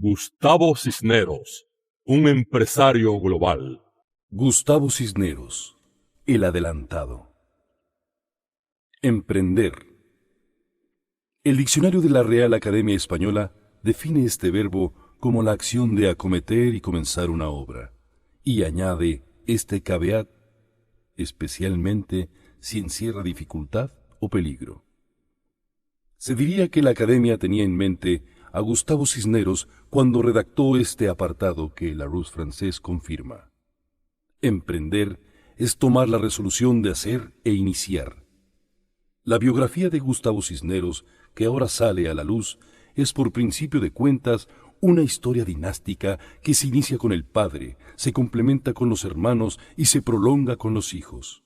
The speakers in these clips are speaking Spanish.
Gustavo Cisneros, un empresario global. Gustavo Cisneros, el adelantado. Emprender. El diccionario de la Real Academia Española define este verbo como la acción de acometer y comenzar una obra, y añade este caveat, especialmente si encierra dificultad o peligro. Se diría que la Academia tenía en mente a Gustavo Cisneros cuando redactó este apartado que Larousse francés confirma. Emprender es tomar la resolución de hacer e iniciar. La biografía de Gustavo Cisneros, que ahora sale a la luz, es por principio de cuentas una historia dinástica que se inicia con el padre, se complementa con los hermanos y se prolonga con los hijos.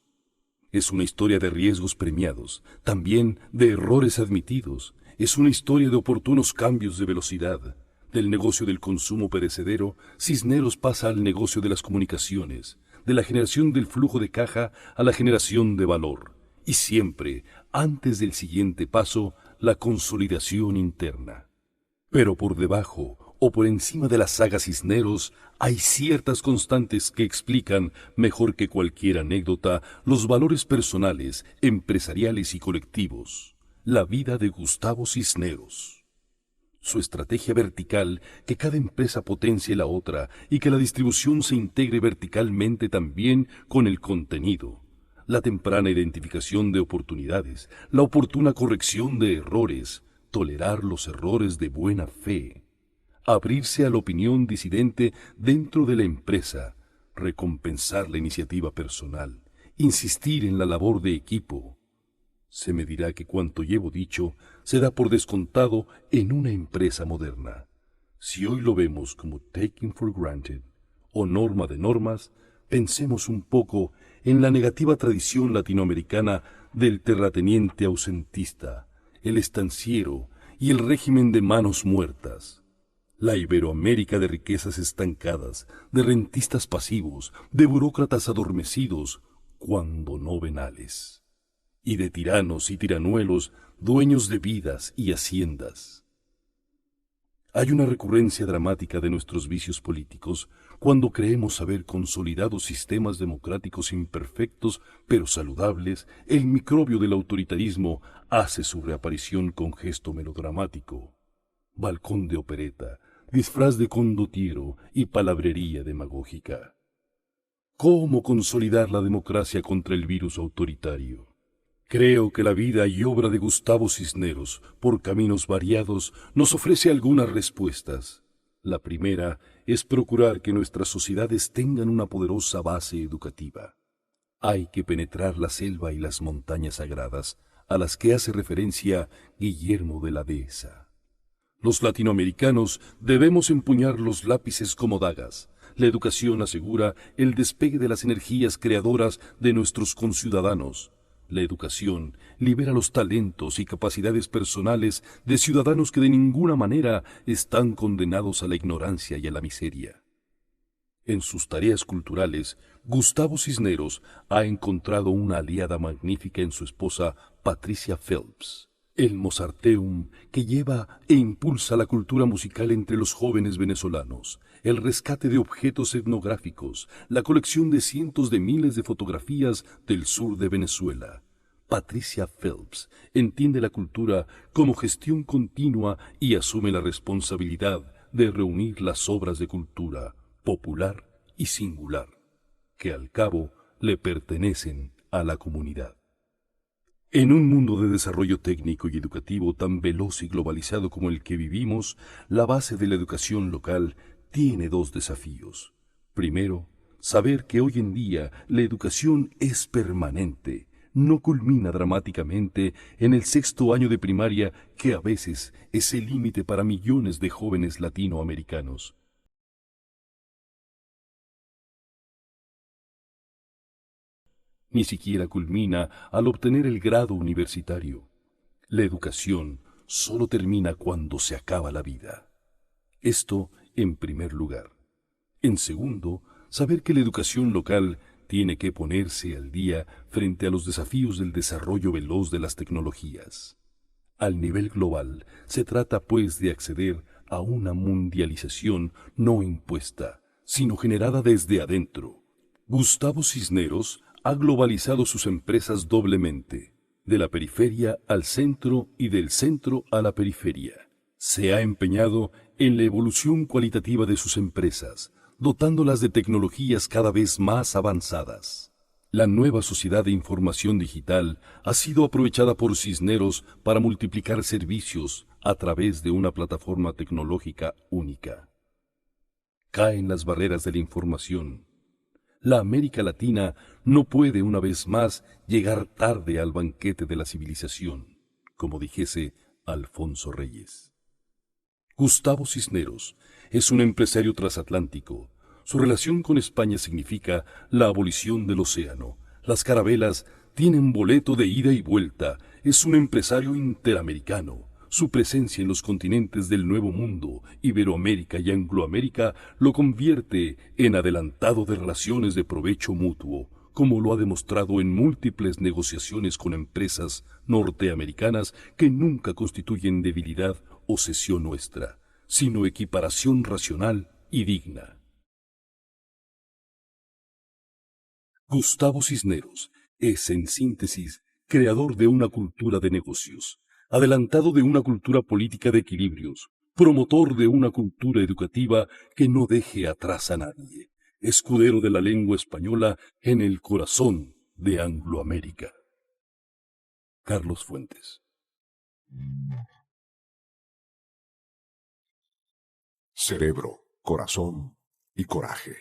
Es una historia de riesgos premiados, también de errores admitidos. Es una historia de oportunos cambios de velocidad. Del negocio del consumo perecedero, Cisneros pasa al negocio de las comunicaciones, de la generación del flujo de caja a la generación de valor. Y siempre, antes del siguiente paso, la consolidación interna. Pero por debajo o por encima de la saga Cisneros hay ciertas constantes que explican, mejor que cualquier anécdota, los valores personales, empresariales y colectivos. La vida de Gustavo Cisneros. Su estrategia vertical, que cada empresa potencie la otra y que la distribución se integre verticalmente también con el contenido. La temprana identificación de oportunidades, la oportuna corrección de errores, tolerar los errores de buena fe, abrirse a la opinión disidente dentro de la empresa, recompensar la iniciativa personal, insistir en la labor de equipo. Se me dirá que cuanto llevo dicho se da por descontado en una empresa moderna. Si hoy lo vemos como taking for granted o norma de normas, pensemos un poco en la negativa tradición latinoamericana del terrateniente ausentista, el estanciero y el régimen de manos muertas. La Iberoamérica de riquezas estancadas, de rentistas pasivos, de burócratas adormecidos, cuando no venales, y de tiranos y tiranuelos, dueños de vidas y haciendas. Hay una recurrencia dramática de nuestros vicios políticos cuando creemos haber consolidado sistemas democráticos imperfectos pero saludables. El microbio del autoritarismo hace su reaparición con gesto melodramático. Balcón de opereta, disfraz de condottiero y palabrería demagógica. ¿Cómo consolidar la democracia contra el virus autoritario? Creo que la vida y obra de Gustavo Cisneros, por caminos variados, nos ofrece algunas respuestas. La primera es procurar que nuestras sociedades tengan una poderosa base educativa. Hay que penetrar la selva y las montañas sagradas, a las que hace referencia Guillermo de la Dehesa. Los latinoamericanos debemos empuñar los lápices como dagas. La educación asegura el despegue de las energías creadoras de nuestros conciudadanos. La educación libera los talentos y capacidades personales de ciudadanos que de ninguna manera están condenados a la ignorancia y a la miseria. En sus tareas culturales, Gustavo Cisneros ha encontrado una aliada magnífica en su esposa Patricia Phelps. El Mozarteum, que lleva e impulsa la cultura musical entre los jóvenes venezolanos, el rescate de objetos etnográficos, la colección de cientos de miles de fotografías del sur de Venezuela. Patricia Phelps entiende la cultura como gestión continua y asume la responsabilidad de reunir las obras de cultura popular y singular, que al cabo le pertenecen a la comunidad. En un mundo de desarrollo técnico y educativo tan veloz y globalizado como el que vivimos, la base de la educación local tiene dos desafíos. Primero, saber que hoy en día la educación es permanente, no culmina dramáticamente en el 6º año de primaria, que a veces es el límite para millones de jóvenes latinoamericanos. Ni siquiera culmina al obtener el grado universitario. La educación solo termina cuando se acaba la vida. Esto en primer lugar. En segundo, saber que la educación local tiene que ponerse al día frente a los desafíos del desarrollo veloz de las tecnologías. Al nivel global, se trata pues de acceder a una mundialización no impuesta, sino generada desde adentro. Gustavo Cisneros ha globalizado sus empresas doblemente, de la periferia al centro y del centro a la periferia. Se ha empeñado en la evolución cualitativa de sus empresas, dotándolas de tecnologías cada vez más avanzadas. La nueva sociedad de información digital ha sido aprovechada por Cisneros para multiplicar servicios a través de una plataforma tecnológica única. Caen las barreras de la información. La América Latina no puede una vez más llegar tarde al banquete de la civilización, como dijese Alfonso Reyes. Gustavo Cisneros es un empresario transatlántico. Su relación con España significa la abolición del océano. Las carabelas tienen boleto de ida y vuelta. Es un empresario interamericano. Su presencia en los continentes del Nuevo Mundo, Iberoamérica y Angloamérica, lo convierte en adelantado de relaciones de provecho mutuo, como lo ha demostrado en múltiples negociaciones con empresas norteamericanas que nunca constituyen debilidad o cesión nuestra, sino equiparación racional y digna. Gustavo Cisneros es, en síntesis, creador de una cultura de negocios, adelantado de una cultura política de equilibrios, promotor de una cultura educativa que no deje atrás a nadie, escudero de la lengua española en el corazón de Angloamérica. Carlos Fuentes. Cerebro, corazón y coraje.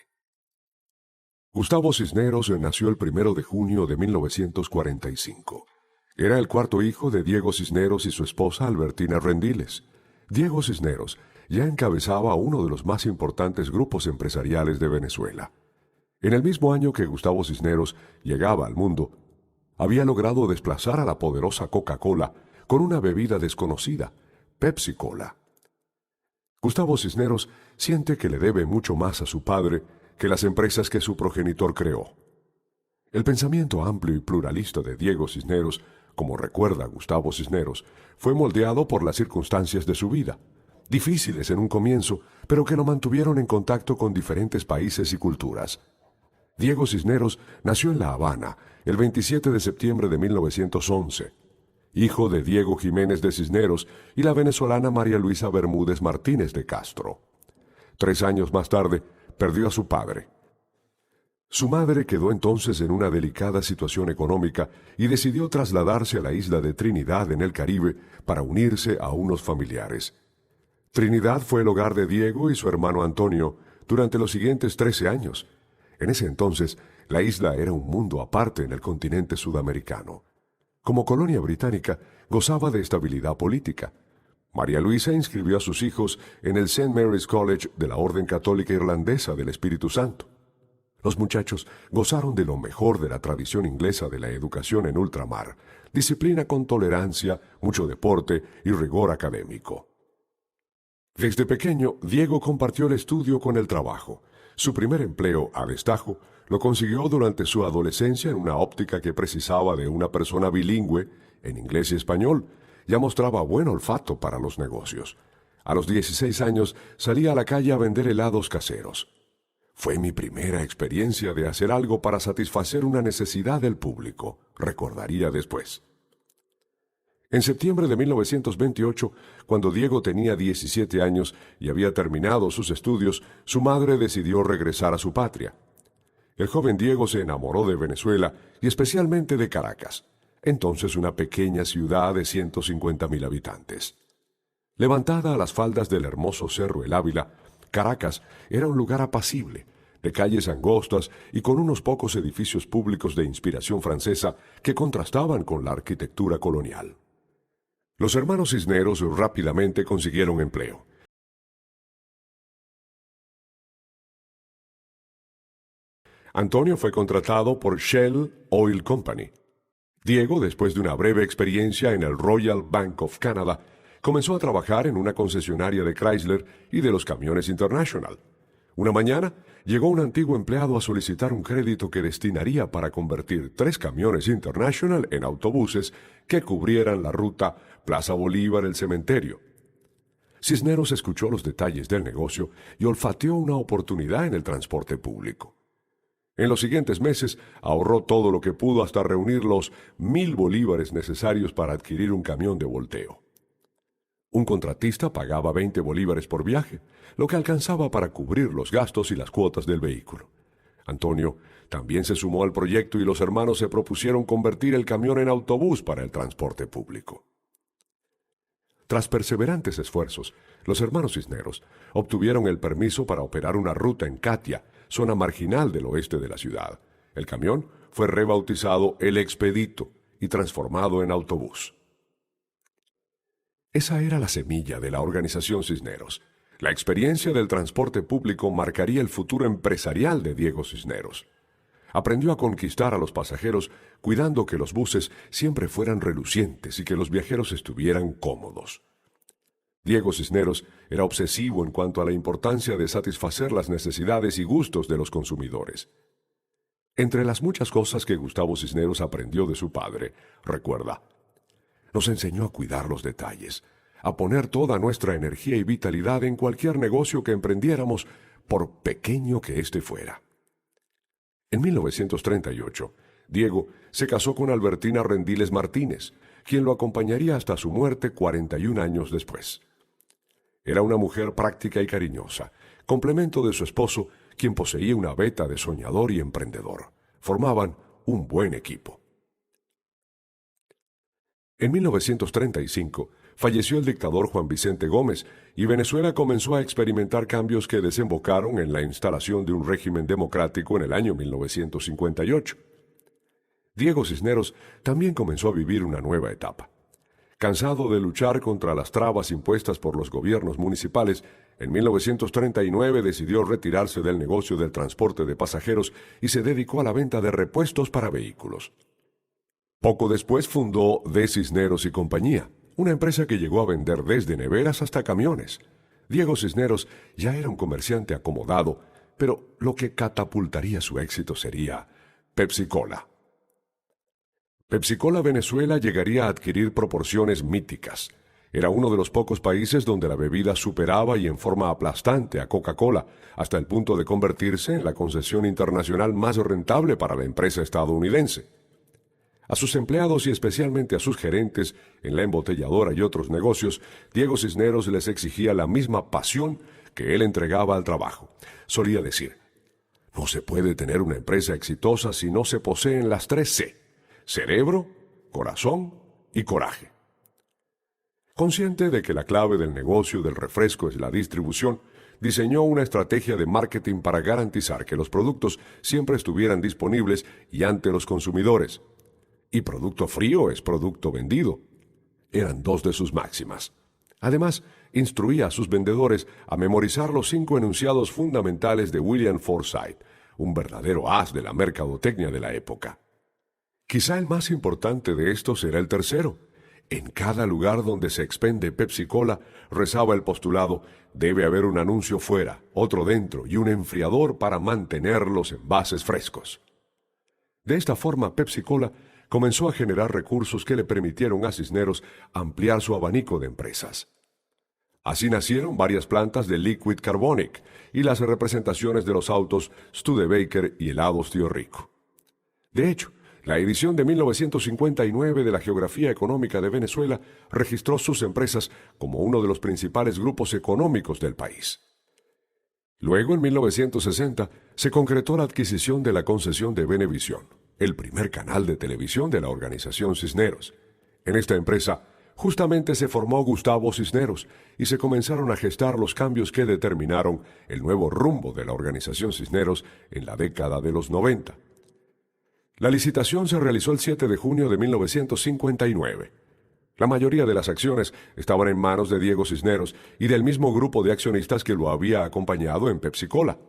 Gustavo Cisneros nació el 1 de junio de 1945. Era el cuarto hijo de Diego Cisneros y su esposa Albertina Rendiles. Diego Cisneros ya encabezaba uno de los más importantes grupos empresariales de Venezuela. En el mismo año que Gustavo Cisneros llegaba al mundo, había logrado desplazar a la poderosa Coca-Cola con una bebida desconocida, Pepsi Cola. Gustavo Cisneros siente que le debe mucho más a su padre que las empresas que su progenitor creó. El pensamiento amplio y pluralista de Diego Cisneros, como recuerda Gustavo Cisneros, fue moldeado por las circunstancias de su vida, difíciles en un comienzo, pero que lo mantuvieron en contacto con diferentes países y culturas. Diego Cisneros nació en La Habana el 27 de septiembre de 1911, hijo de Diego Jiménez de Cisneros y la venezolana María Luisa Bermúdez Martínez de Castro. 3 años más tarde, perdió a su padre. Su madre quedó entonces en una delicada situación económica y decidió trasladarse a la isla de Trinidad en el Caribe para unirse a unos familiares. Trinidad fue el hogar de Diego y su hermano Antonio durante los siguientes 13 años. En ese entonces, la isla era un mundo aparte en el continente sudamericano. Como colonia británica, gozaba de estabilidad política. María Luisa inscribió a sus hijos en el St. Mary's College de la Orden Católica Irlandesa del Espíritu Santo. Los muchachos gozaron de lo mejor de la tradición inglesa de la educación en ultramar, disciplina con tolerancia, mucho deporte y rigor académico. Desde pequeño, Diego compartió el estudio con el trabajo. Su primer empleo, a destajo, lo consiguió durante su adolescencia en una óptica que precisaba de una persona bilingüe, en inglés y español. Ya mostraba buen olfato para los negocios. A los 16 años salía a la calle a vender helados caseros. Fue mi primera experiencia de hacer algo para satisfacer una necesidad del público, recordaría después. En septiembre de 1928, cuando Diego tenía 17 años y había terminado sus estudios, su madre decidió regresar a su patria. El joven Diego se enamoró de Venezuela y especialmente de Caracas, entonces una pequeña ciudad de 150,000 habitantes. Levantada a las faldas del hermoso Cerro El Ávila, Caracas era un lugar apacible, de calles angostas y con unos pocos edificios públicos de inspiración francesa que contrastaban con la arquitectura colonial. Los hermanos Cisneros rápidamente consiguieron empleo. Antonio fue contratado por Shell Oil Company. Diego, después de una breve experiencia en el Royal Bank of Canada, comenzó a trabajar en una concesionaria de Chrysler y de los camiones International. Una mañana, llegó un antiguo empleado a solicitar un crédito que destinaría para convertir 3 camiones International en autobuses que cubrieran la ruta Plaza Bolívar-El Cementerio. Cisneros escuchó los detalles del negocio y olfateó una oportunidad en el transporte público. En los siguientes meses ahorró todo lo que pudo hasta reunir los 1,000 bolívares necesarios para adquirir un camión de volteo. Un contratista pagaba 20 bolívares por viaje, lo que alcanzaba para cubrir los gastos y las cuotas del vehículo. Antonio también se sumó al proyecto y los hermanos se propusieron convertir el camión en autobús para el transporte público. Tras perseverantes esfuerzos, los hermanos Cisneros obtuvieron el permiso para operar una ruta en Catia, zona marginal del oeste de la ciudad. El camión fue rebautizado El Expedito y transformado en autobús. Esa era la semilla de la organización Cisneros. La experiencia del transporte público marcaría el futuro empresarial de Diego Cisneros. Aprendió a conquistar a los pasajeros cuidando que los buses siempre fueran relucientes y que los viajeros estuvieran cómodos. Diego Cisneros era obsesivo en cuanto a la importancia de satisfacer las necesidades y gustos de los consumidores. Entre las muchas cosas que Gustavo Cisneros aprendió de su padre, recuerda, nos enseñó a cuidar los detalles, a poner toda nuestra energía y vitalidad en cualquier negocio que emprendiéramos, por pequeño que éste fuera. En 1938, Diego se casó con Albertina Rendiles Martínez, quien lo acompañaría hasta su muerte 41 años después. Era una mujer práctica y cariñosa, complemento de su esposo, quien poseía una veta de soñador y emprendedor. Formaban un buen equipo. En 1935 falleció el dictador Juan Vicente Gómez y Venezuela comenzó a experimentar cambios que desembocaron en la instalación de un régimen democrático en el año 1958. Diego Cisneros también comenzó a vivir una nueva etapa. Cansado de luchar contra las trabas impuestas por los gobiernos municipales, en 1939 decidió retirarse del negocio del transporte de pasajeros y se dedicó a la venta de repuestos para vehículos. Poco después fundó D. Cisneros y Compañía, una empresa que llegó a vender desde neveras hasta camiones. Diego Cisneros ya era un comerciante acomodado, pero lo que catapultaría su éxito sería Pepsi-Cola. Pepsi-Cola Venezuela llegaría a adquirir proporciones míticas. Era uno de los pocos países donde la bebida superaba y en forma aplastante a Coca-Cola, hasta el punto de convertirse en la concesión internacional más rentable para la empresa estadounidense. A sus empleados y especialmente a sus gerentes en la embotelladora y otros negocios, Diego Cisneros les exigía la misma pasión que él entregaba al trabajo. Solía decir, no se puede tener una empresa exitosa si no se poseen las 3 C: cerebro, corazón y coraje. Consciente de que la clave del negocio del refresco es la distribución, diseñó una estrategia de marketing para garantizar que los productos siempre estuvieran disponibles y ante los consumidores. Y producto frío es producto vendido. Eran 2 de sus máximas. Además, instruía a sus vendedores a memorizar los 5 enunciados fundamentales de William Forsythe, un verdadero as de la mercadotecnia de la época. Quizá el más importante de estos era el tercero. En cada lugar donde se expende Pepsi-Cola, rezaba el postulado, debe haber un anuncio fuera, otro dentro y un enfriador para mantener los envases frescos. De esta forma, Pepsi-Cola comenzó a generar recursos que le permitieron a Cisneros ampliar su abanico de empresas. Así nacieron varias plantas de Liquid Carbonic y las representaciones de los autos Studebaker y helados Tío Rico. De hecho, la edición de 1959 de la Geografía Económica de Venezuela registró sus empresas como uno de los principales grupos económicos del país. Luego, en 1960, se concretó la adquisición de la concesión de Venevisión, el primer canal de televisión de la organización Cisneros. En esta empresa, justamente se formó Gustavo Cisneros y se comenzaron a gestar los cambios que determinaron el nuevo rumbo de la organización Cisneros en la década de los 90. La licitación se realizó el 7 de junio de 1959. La mayoría de las acciones estaban en manos de Diego Cisneros y del mismo grupo de accionistas que lo había acompañado en Pepsi-Cola.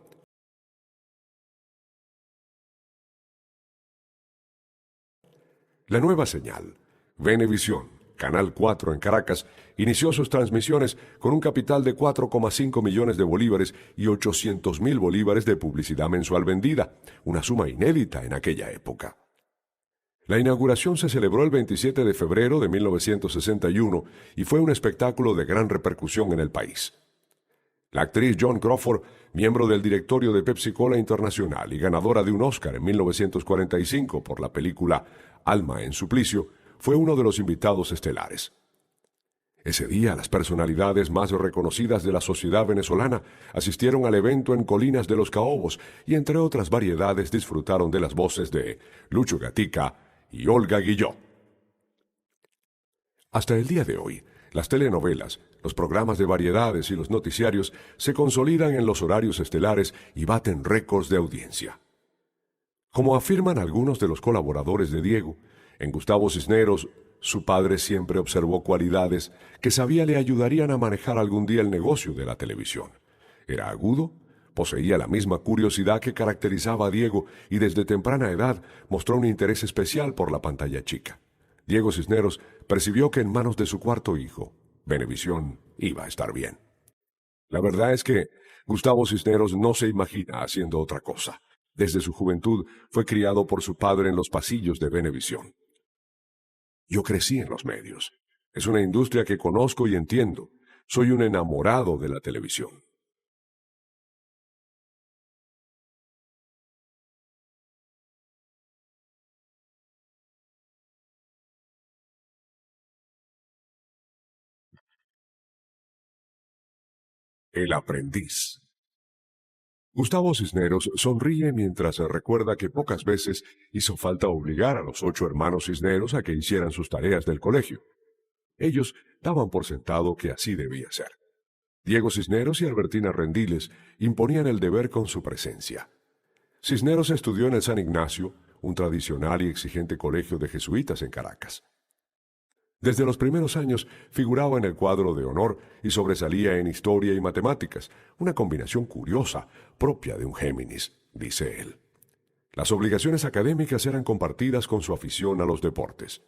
La nueva señal, Venevisión, Canal 4 en Caracas, inició sus transmisiones con un capital de 4,5 millones de bolívares y 800,000 bolívares de publicidad mensual vendida, una suma inédita en aquella época. La inauguración se celebró el 27 de febrero de 1961 y fue un espectáculo de gran repercusión en el país. La actriz Joan Crawford, miembro del directorio de Pepsi-Cola Internacional y ganadora de un Oscar en 1945 por la película Alma en Suplicio, fue uno de los invitados estelares. Ese día, las personalidades más reconocidas de la sociedad venezolana asistieron al evento en Colinas de los Caobos y, entre otras variedades, disfrutaron de las voces de Lucho Gatica y Olga Guillot. Hasta el día de hoy, las telenovelas, los programas de variedades y los noticiarios se consolidan en los horarios estelares y baten récords de audiencia. Como afirman algunos de los colaboradores de Diego, en Gustavo Cisneros, su padre siempre observó cualidades que sabía le ayudarían a manejar algún día el negocio de la televisión. Era agudo, poseía la misma curiosidad que caracterizaba a Diego y desde temprana edad mostró un interés especial por la pantalla chica. Diego Cisneros percibió que en manos de su cuarto hijo, Venevisión, iba a estar bien. La verdad es que Gustavo Cisneros no se imagina haciendo otra cosa. Desde su juventud fue criado por su padre en los pasillos de Venevisión. Yo crecí en los medios. Es una industria que conozco y entiendo. Soy un enamorado de la televisión. El aprendiz. Gustavo Cisneros sonríe mientras recuerda que pocas veces hizo falta obligar a los 8 hermanos Cisneros a que hicieran sus tareas del colegio. Ellos daban por sentado que así debía ser. Diego Cisneros y Albertina Rendiles imponían el deber con su presencia. Cisneros estudió en el San Ignacio, un tradicional y exigente colegio de jesuitas en Caracas. Desde los primeros años figuraba en el cuadro de honor y sobresalía en historia y matemáticas, una combinación curiosa, propia de un Géminis, dice él. Las obligaciones académicas eran compartidas con su afición a los deportes.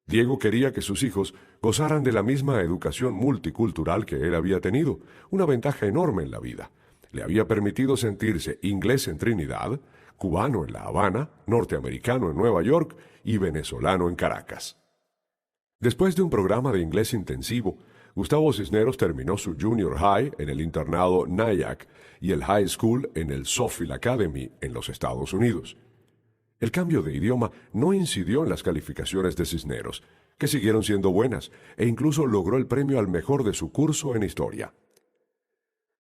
Diego quería que sus hijos gozaran de la misma educación multicultural que él había tenido, una ventaja enorme en la vida. Le había permitido sentirse inglés en Trinidad, cubano en La Habana, norteamericano en Nueva York y venezolano en Caracas. Después de un programa de inglés intensivo, Gustavo Cisneros terminó su Junior High en el internado Nyack y el High School en el Suffield Academy en los Estados Unidos. El cambio de idioma no incidió en las calificaciones de Cisneros, que siguieron siendo buenas, e incluso logró el premio al mejor de su curso en historia.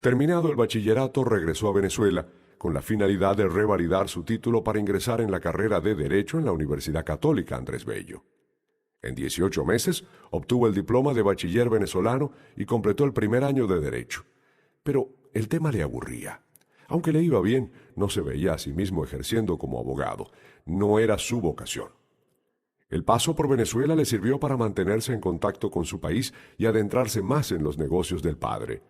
Terminado el bachillerato, regresó a Venezuela, con la finalidad de revalidar su título para ingresar en la carrera de Derecho en la Universidad Católica Andrés Bello. En 18 meses obtuvo el diploma de bachiller venezolano y completó el primer año de Derecho. Pero el tema le aburría. Aunque le iba bien, no se veía a sí mismo ejerciendo como abogado. No era su vocación. El paso por Venezuela le sirvió para mantenerse en contacto con su país y adentrarse más en los negocios del padre.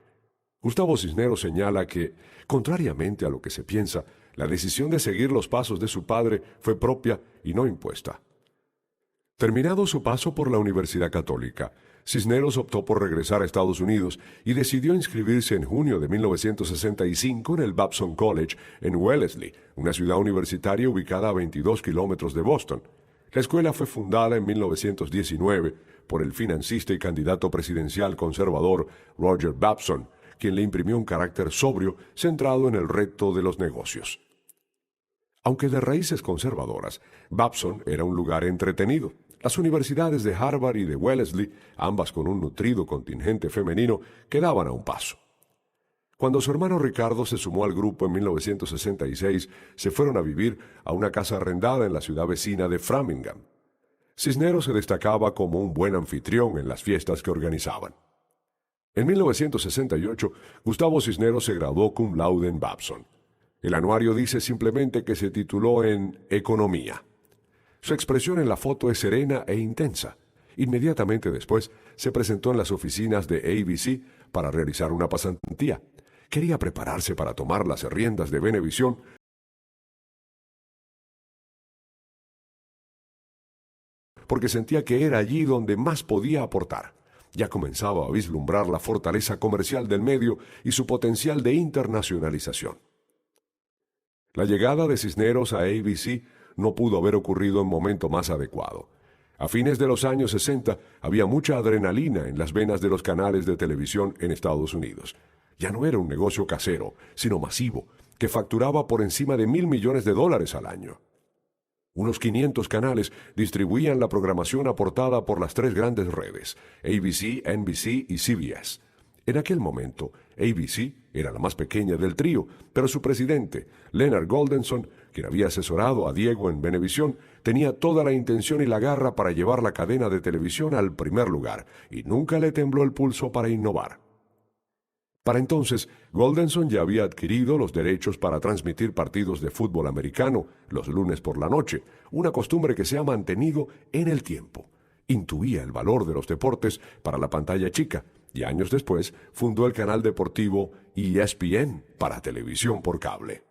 Gustavo Cisneros señala que, contrariamente a lo que se piensa, la decisión de seguir los pasos de su padre fue propia y no impuesta. Terminado su paso por la Universidad Católica, Cisneros optó por regresar a Estados Unidos y decidió inscribirse en junio de 1965 en el Babson College en Wellesley, una ciudad universitaria ubicada a 22 kilómetros de Boston. La escuela fue fundada en 1919 por el financista y candidato presidencial conservador Roger Babson, quien le imprimió un carácter sobrio centrado en el reto de los negocios. Aunque de raíces conservadoras, Babson era un lugar entretenido. Las universidades de Harvard y de Wellesley, ambas con un nutrido contingente femenino, quedaban a un paso. Cuando su hermano Ricardo se sumó al grupo en 1966, se fueron a vivir a una casa arrendada en la ciudad vecina de Framingham. Cisneros se destacaba como un buen anfitrión en las fiestas que organizaban. En 1968, Gustavo Cisneros se graduó cum laude en Babson. El anuario dice simplemente que se tituló en Economía. Su expresión en la foto es serena e intensa. Inmediatamente después, se presentó en las oficinas de ABC para realizar una pasantía. Quería prepararse para tomar las riendas de Venevisión, porque sentía que era allí donde más podía aportar. Ya comenzaba a vislumbrar la fortaleza comercial del medio y su potencial de internacionalización. La llegada de Cisneros a ABC no pudo haber ocurrido en momento más adecuado. A fines de los años 60 había mucha adrenalina en las venas de los canales de televisión en Estados Unidos. Ya no era un negocio casero, sino masivo, que facturaba por encima de $1.000 millones al año. Unos 500 canales distribuían la programación aportada por las tres grandes redes, ABC, NBC y CBS. En aquel momento, ABC era la más pequeña del trío, pero su presidente, Leonard Goldenson, quien había asesorado a Diego en Venevisión, tenía toda la intención y la garra para llevar la cadena de televisión al primer lugar, y nunca le tembló el pulso para innovar. Para entonces, Goldenson ya había adquirido los derechos para transmitir partidos de fútbol americano los lunes por la noche, una costumbre que se ha mantenido en el tiempo. Intuía el valor de los deportes para la pantalla chica, y años después fundó el canal deportivo ESPN para televisión por cable.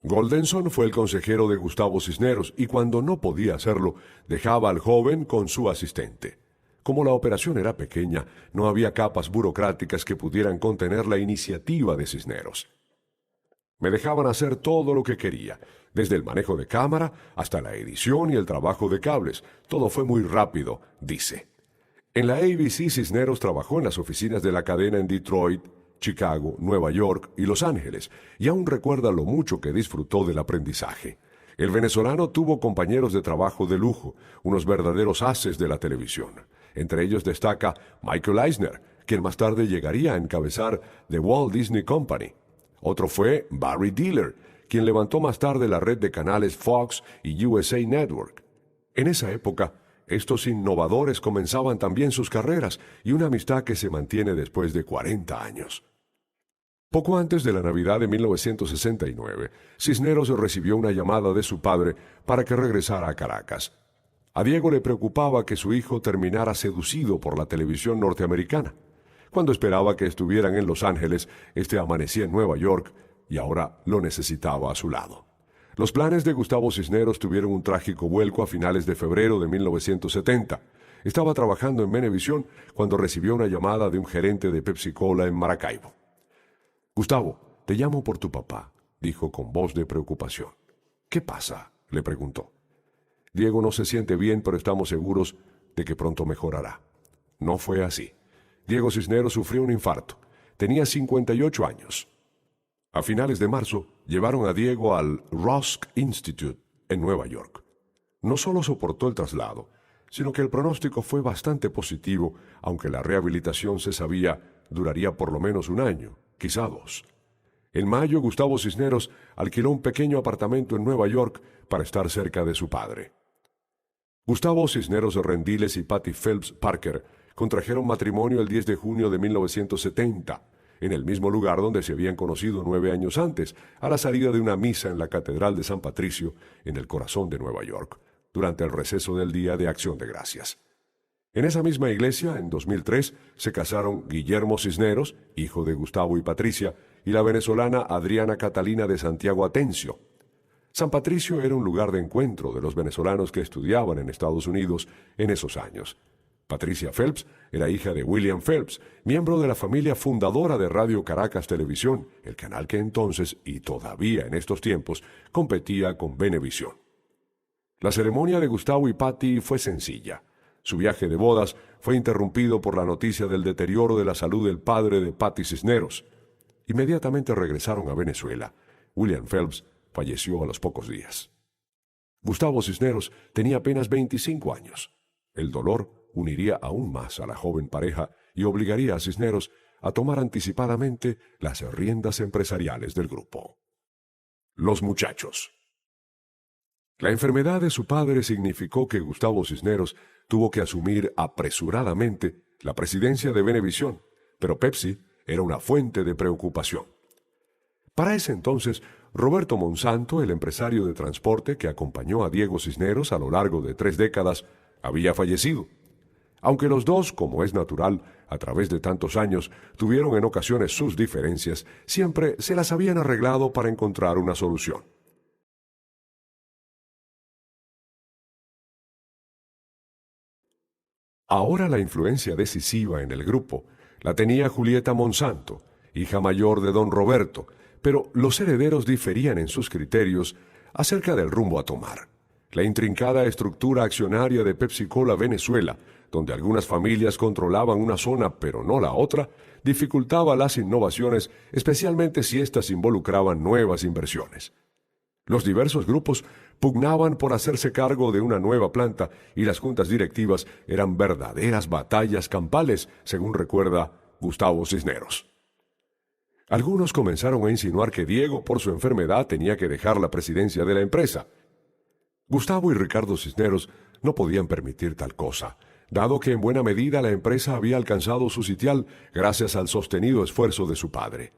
Goldenson fue el consejero de Gustavo Cisneros y cuando no podía hacerlo, dejaba al joven con su asistente. Como la operación era pequeña, no había capas burocráticas que pudieran contener la iniciativa de Cisneros. Me dejaban hacer todo lo que quería, desde el manejo de cámara hasta la edición y el trabajo de cables. Todo fue muy rápido, dice. En la ABC, Cisneros trabajó en las oficinas de la cadena en Detroit, Chicago, Nueva York y Los Ángeles, y aún recuerda lo mucho que disfrutó del aprendizaje. El venezolano tuvo compañeros de trabajo de lujo, unos verdaderos haces de la televisión. Entre ellos destaca Michael Eisner, quien más tarde llegaría a encabezar The Walt Disney Company. Otro fue Barry Diller, quien levantó más tarde la red de canales Fox y USA Network. En esa época, estos innovadores comenzaban también sus carreras y una amistad que se mantiene después de 40 años. Poco antes de la Navidad de 1969, Cisneros recibió una llamada de su padre para que regresara a Caracas. A Diego le preocupaba que su hijo terminara seducido por la televisión norteamericana. Cuando esperaba que estuvieran en Los Ángeles, este amanecía en Nueva York y ahora lo necesitaba a su lado. Los planes de Gustavo Cisneros tuvieron un trágico vuelco a finales de febrero de 1970. Estaba trabajando en Venevisión cuando recibió una llamada de un gerente de Pepsi Cola en Maracaibo. «Gustavo, te llamo por tu papá», dijo con voz de preocupación. «¿Qué pasa?», le preguntó. «Diego no se siente bien, pero estamos seguros de que pronto mejorará». No fue así. Diego Cisneros sufrió un infarto. Tenía 58 años. A finales de marzo, llevaron a Diego al Rusk Institute en Nueva York. No solo soportó el traslado, sino que el pronóstico fue bastante positivo, aunque la rehabilitación se sabía duraría por lo menos un año, quizá 2. En mayo, Gustavo Cisneros alquiló un pequeño apartamento en Nueva York para estar cerca de su padre. Gustavo Cisneros Rendiles y Patty Phelps Parker contrajeron matrimonio el 10 de junio de 1970, en el mismo lugar donde se habían conocido 9 años antes, a la salida de una misa en la Catedral de San Patricio, en el corazón de Nueva York, durante el receso del Día de Acción de Gracias. En esa misma iglesia, en 2003, se casaron Guillermo Cisneros, hijo de Gustavo y Patricia, y la venezolana Adriana Catalina de Santiago Atencio. San Patricio era un lugar de encuentro de los venezolanos que estudiaban en Estados Unidos en esos años. Patricia Phelps era hija de William Phelps, miembro de la familia fundadora de Radio Caracas Televisión, el canal que entonces, y todavía en estos tiempos, competía con Venevisión. La ceremonia de Gustavo y Patty fue sencilla. Su viaje de bodas fue interrumpido por la noticia del deterioro de la salud del padre de Patty Cisneros. Inmediatamente regresaron a Venezuela. William Phelps falleció a los pocos días. Gustavo Cisneros tenía apenas 25 años. El dolor uniría aún más a la joven pareja y obligaría a Cisneros a tomar anticipadamente las riendas empresariales del grupo. Los muchachos. La enfermedad de su padre significó que Gustavo Cisneros tuvo que asumir apresuradamente la presidencia de Venevisión, pero Pepsi era una fuente de preocupación. Para ese entonces, Roberto Monsanto, el empresario de transporte que acompañó a Diego Cisneros a lo largo de 3 décadas, había fallecido. Aunque los dos, como es natural, a través de tantos años, tuvieron en ocasiones sus diferencias, siempre se las habían arreglado para encontrar una solución. Ahora la influencia decisiva en el grupo la tenía Julieta Monsanto, hija mayor de don Roberto, pero los herederos diferían en sus criterios acerca del rumbo a tomar. La intrincada estructura accionaria de Pepsi-Cola Venezuela, donde algunas familias controlaban una zona pero no la otra, dificultaba las innovaciones, especialmente si éstas involucraban nuevas inversiones. Los diversos grupos pugnaban por hacerse cargo de una nueva planta y las juntas directivas eran verdaderas batallas campales, según recuerda Gustavo Cisneros. Algunos comenzaron a insinuar que Diego, por su enfermedad, tenía que dejar la presidencia de la empresa. Gustavo y Ricardo Cisneros no podían permitir tal cosa, dado que en buena medida la empresa había alcanzado su sitial gracias al sostenido esfuerzo de su padre.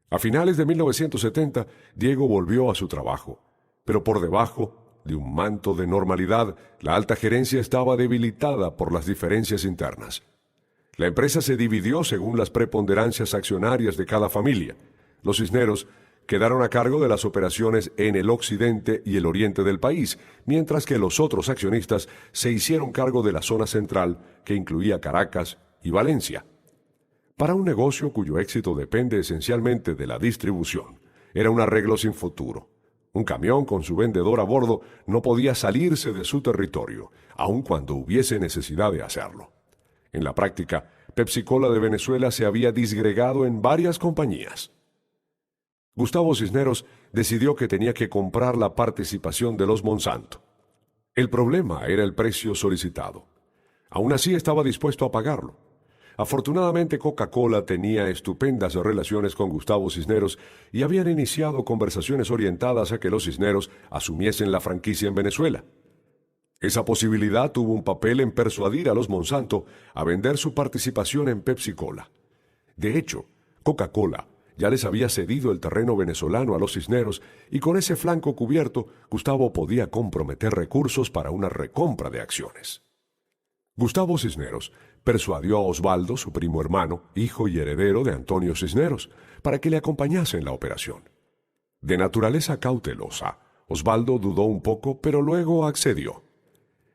A finales de 1970, Diego volvió a su trabajo, pero por debajo de un manto de normalidad, la alta gerencia estaba debilitada por las diferencias internas. La empresa se dividió según las preponderancias accionarias de cada familia. Los Cisneros quedaron a cargo de las operaciones en el occidente y el oriente del país, mientras que los otros accionistas se hicieron cargo de la zona central, que incluía Caracas y Valencia. Para un negocio cuyo éxito depende esencialmente de la distribución, era un arreglo sin futuro. Un camión con su vendedor a bordo no podía salirse de su territorio, aun cuando hubiese necesidad de hacerlo. En la práctica, Pepsi-Cola de Venezuela se había disgregado en varias compañías. Gustavo Cisneros decidió que tenía que comprar la participación de los Monsanto. El problema era el precio solicitado. Aún así estaba dispuesto a pagarlo. Afortunadamente, Coca-Cola tenía estupendas relaciones con Gustavo Cisneros y habían iniciado conversaciones orientadas a que los Cisneros asumiesen la franquicia en Venezuela. Esa posibilidad tuvo un papel en persuadir a los Monsanto a vender su participación en Pepsi-Cola. De hecho, Coca-Cola ya les había cedido el terreno venezolano a los Cisneros y con ese flanco cubierto, Gustavo podía comprometer recursos para una recompra de acciones. Gustavo Cisneros persuadió a Osvaldo, su primo hermano, hijo y heredero de Antonio Cisneros, para que le acompañase en la operación. De naturaleza cautelosa, Osvaldo dudó un poco, pero luego accedió.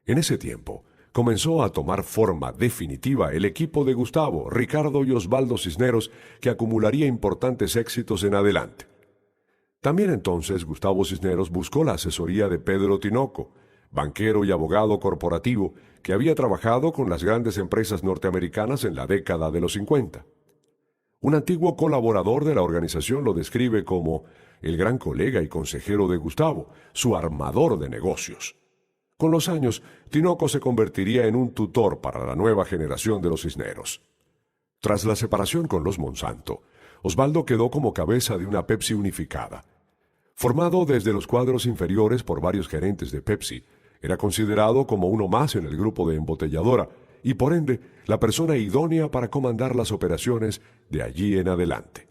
En ese tiempo, comenzó a tomar forma definitiva el equipo de Gustavo, Ricardo y Osvaldo Cisneros, que acumularía importantes éxitos en adelante. También entonces Gustavo Cisneros buscó la asesoría de Pedro Tinoco, banquero y abogado corporativo que había trabajado con las grandes empresas norteamericanas en la década de los 50. Un antiguo colaborador de la organización lo describe como el gran colega y consejero de Gustavo, su armador de negocios. Con los años, Tinoco se convertiría en un tutor para la nueva generación de los Cisneros. Tras la separación con los Monsanto, Osvaldo quedó como cabeza de una Pepsi unificada. Formado desde los cuadros inferiores por varios gerentes de Pepsi, era considerado como uno más en el grupo de embotelladora y, por ende, la persona idónea para comandar las operaciones de allí en adelante.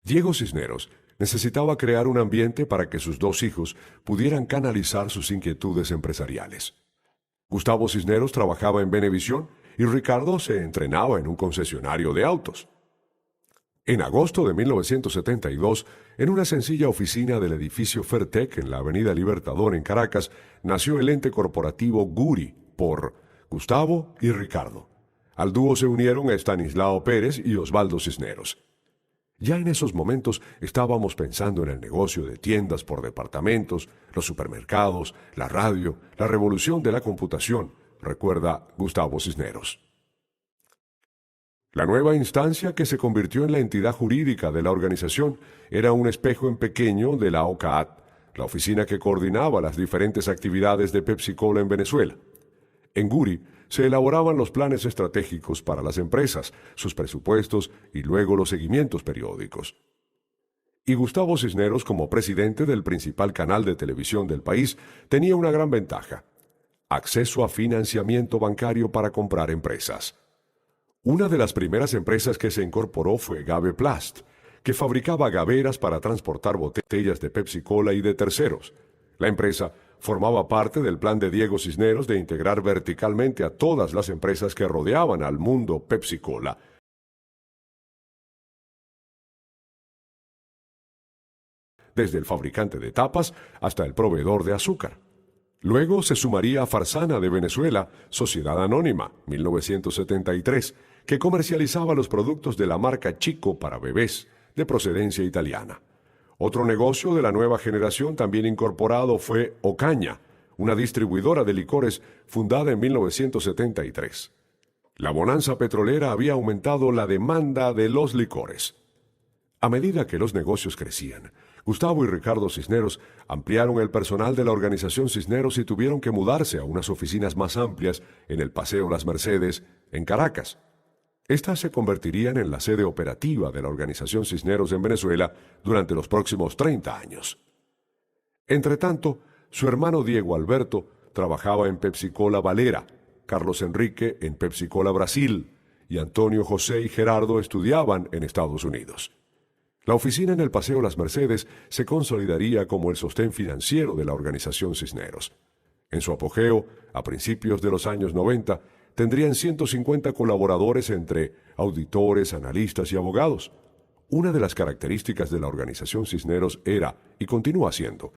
Diego Cisneros necesitaba crear un ambiente para que sus dos hijos pudieran canalizar sus inquietudes empresariales. Gustavo Cisneros trabajaba en Venevisión y Ricardo se entrenaba en un concesionario de autos. En agosto de 1972, en una sencilla oficina del edificio Fertec en la Avenida Libertador en Caracas, nació el ente corporativo Guri por Gustavo y Ricardo. Al dúo se unieron Estanislao Pérez y Osvaldo Cisneros. Ya en esos momentos estábamos pensando en el negocio de tiendas por departamentos, los supermercados, la radio, la revolución de la computación, recuerda Gustavo Cisneros. La nueva instancia que se convirtió en la entidad jurídica de la organización era un espejo en pequeño de la OCAAT, la oficina que coordinaba las diferentes actividades de Pepsi-Cola en Venezuela. En Guri se elaboraban los planes estratégicos para las empresas, sus presupuestos y luego los seguimientos periódicos. Y Gustavo Cisneros, como presidente del principal canal de televisión del país, tenía una gran ventaja: acceso a financiamiento bancario para comprar empresas. Una de las primeras empresas que se incorporó fue Gabeplast, que fabricaba gaveras para transportar botellas de Pepsi-Cola y de terceros. La empresa formaba parte del plan de Diego Cisneros de integrar verticalmente a todas las empresas que rodeaban al mundo Pepsi-Cola, desde el fabricante de tapas hasta el proveedor de azúcar. Luego se sumaría a Farsana de Venezuela, Sociedad Anónima, 1973, que comercializaba los productos de la marca Chico para bebés, de procedencia italiana. Otro negocio de la nueva generación también incorporado fue Ocaña, una distribuidora de licores fundada en 1973. La bonanza petrolera había aumentado la demanda de los licores. A medida que los negocios crecían, Gustavo y Ricardo Cisneros ampliaron el personal de la organización Cisneros y tuvieron que mudarse a unas oficinas más amplias en el Paseo Las Mercedes, en Caracas. Estas se convertirían en la sede operativa de la organización Cisneros en Venezuela durante los próximos 30 años. Entretanto, su hermano Diego Alberto trabajaba en Pepsi-Cola Valera, Carlos Enrique en Pepsi-Cola Brasil y Antonio, José y Gerardo estudiaban en Estados Unidos. La oficina en el Paseo Las Mercedes se consolidaría como el sostén financiero de la organización Cisneros. En su apogeo, a principios de los años 90, tendrían 150 colaboradores entre auditores, analistas y abogados. Una de las características de la organización Cisneros era, y continúa siendo,